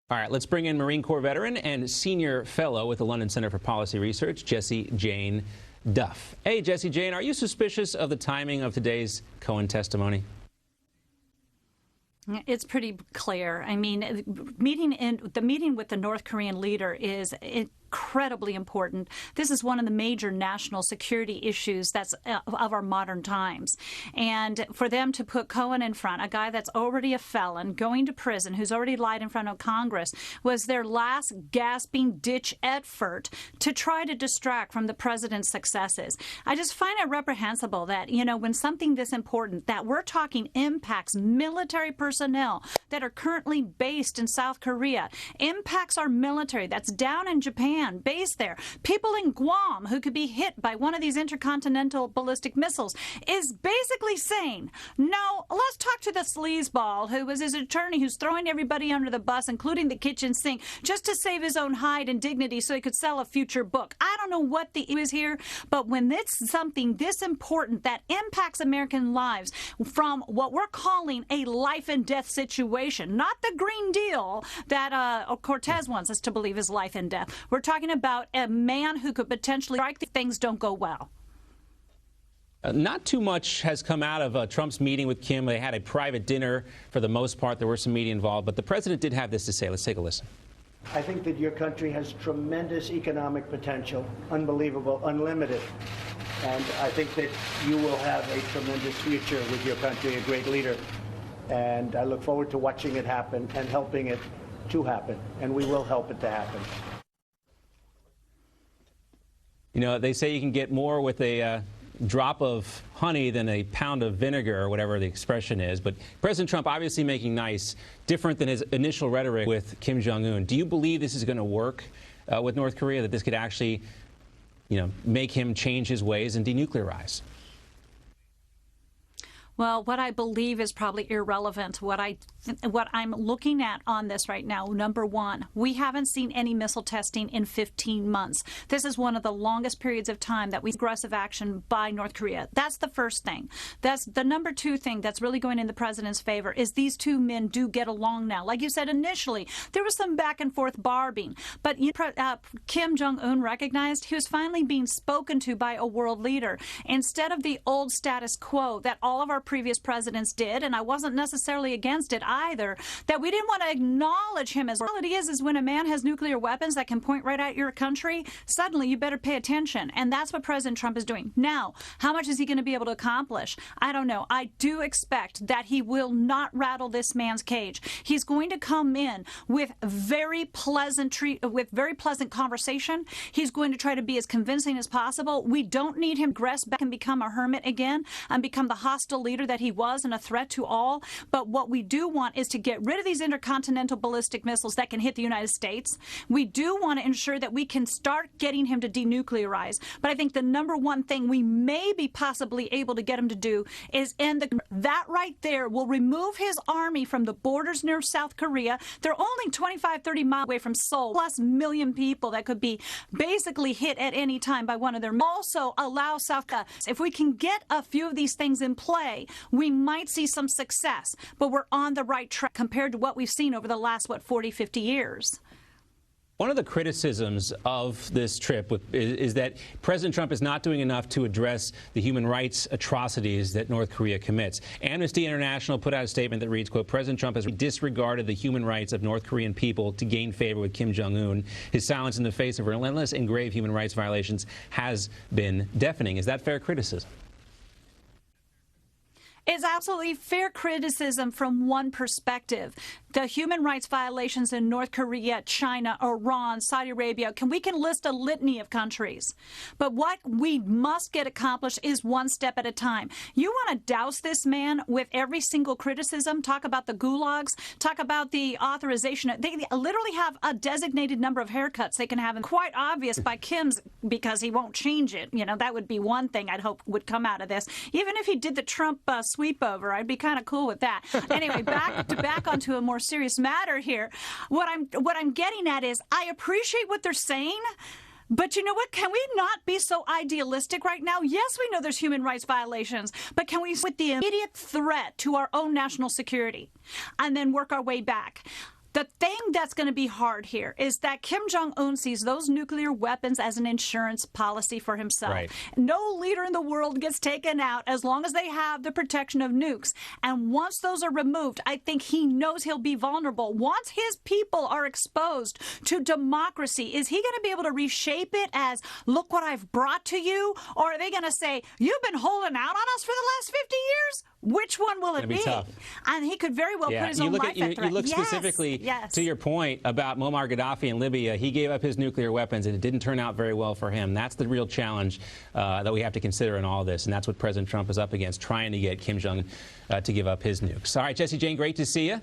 All right, let's bring in Marine Corps veteran and senior fellow with the London Center for Policy Research, Jessie Jane Duff. Hey, Jessie Jane, are you suspicious of the timing of today's Cohen testimony? It's pretty clear. I mean, the meeting with the North Korean leader is incredibly important. This is one of the major national security issues that's of our modern times. And for them to put Cohen in front, a guy that's already a felon, going to prison, who's already lied in front of Congress, was their last gasping ditch effort to try to distract from the president's successes. I just find it reprehensible that, you know, when something this important, that we're talking impacts military personnel that are currently based in South Korea, impacts our military that's down in Japan, based there, people in Guam who could be hit by one of these intercontinental ballistic missiles, is basically saying, no, let's talk to the sleazeball who was his attorney who's throwing everybody under the bus, including the kitchen sink, just to save his own hide and dignity so he could sell a future book. I don't know what the issue is here, but when it's something this important that impacts American lives from what we're calling a life and death situation, not the Green Deal that Cortez wants us to believe is life and death. We're talking about a man who could potentially strike if things don't go well. Not too much has come out of Trump's meeting with Kim. They had a private dinner for the most part. There were some media involved, but the president did have this to say. Let's take a listen. I think that your country has tremendous economic potential, unbelievable, unlimited. And I think that you will have a tremendous future with your country, a great leader. And I look forward to watching it happen and helping it to happen. And we will help it to happen. You know, they say you can get more with a drop of honey than a pound of vinegar, or whatever the expression is. But President Trump obviously making nice, different than his initial rhetoric with Kim Jong Un. Do you believe this is going to work with North Korea, that this could actually, you know, make him change his ways and denuclearize? Well, what I believe is probably irrelevant. What I'm looking at on this right now, number one, we haven't seen any missile testing in 15 months. This is one of the longest periods of time that we see aggressive action by North Korea. That's the first thing. That's the number two thing that's really going in the president's favor is these two men do get along now. Like you said initially, there was some back and forth barbing, but Kim Jong Un recognized he was finally being spoken to by a world leader instead of the old status quo that all of our previous presidents did, and I wasn't necessarily against it either, that we didn't want to acknowledge him as. The reality is when a man has nuclear weapons that can point right at your country, suddenly you better pay attention, and that's what President Trump is doing. Now, how much is he going to be able to accomplish? I don't know. I do expect that he will not rattle this man's cage. He's going to come in with very pleasant conversation. He's going to try to be as convincing as possible. We don't need him to regress back and become a hermit again and become the hostile leader that he was and a threat to all. But what we do want is to get rid of these intercontinental ballistic missiles that can hit the United States. We do want to ensure that we can start getting him to denuclearize. But I think the number one thing we may be possibly able to get him to do is end that right there will remove his army from the borders near South Korea. They're only 25, 30 miles away from Seoul, plus million people that could be basically hit at any time by one of their. Also allow South Korea. If we can get a few of these things in play, we might see some success, but we're on the right track compared to what we've seen over the last, 40, 50 years. One of the criticisms of this trip is that President Trump is not doing enough to address the human rights atrocities that North Korea commits. Amnesty International put out a statement that reads, quote, President Trump has disregarded the human rights of North Korean people to gain favor with Kim Jong Un. His silence in the face of relentless and grave human rights violations has been deafening. Is that fair criticism? It's absolutely fair criticism from one perspective. The human rights violations in North Korea, China, Iran, Saudi Arabia, we can list a litany of countries. But what we must get accomplished is one step at a time. You want to douse this man with every single criticism, talk about the gulags, talk about the authorization. They literally have a designated number of haircuts they can have, and quite obvious by Kim's because he won't change it. You know, that would be one thing I'd hope would come out of this. Even if he did the Trump sweep over, I'd be kind of cool with that. Anyway, back onto a more serious matter here. What I'm getting at is I appreciate what they're saying, but you know what? Can we not be so idealistic right now? Yes, we know there's human rights violations, but can we with the immediate threat to our own national security and then work our way back? The thing that's going to be hard here is that Kim Jong Un sees those nuclear weapons as an insurance policy for himself. Right. No leader in the world gets taken out as long as they have the protection of nukes. And once those are removed, I think he knows he'll be vulnerable. Once his people are exposed to democracy, is he going to be able to reshape it as, look what I've brought to you? Or are they going to say, you've been holding out on us for the last 50 years? Which one will it be? Tough. And he could very well put his own life at threat. You look specifically to your point about Muammar Gaddafi in Libya. He gave up his nuclear weapons, and it didn't turn out very well for him. That's the real challenge that we have to consider in all this, and that's what President Trump is up against, trying to get Kim Jong to give up his nukes. All right, Jessie Jane, great to see you.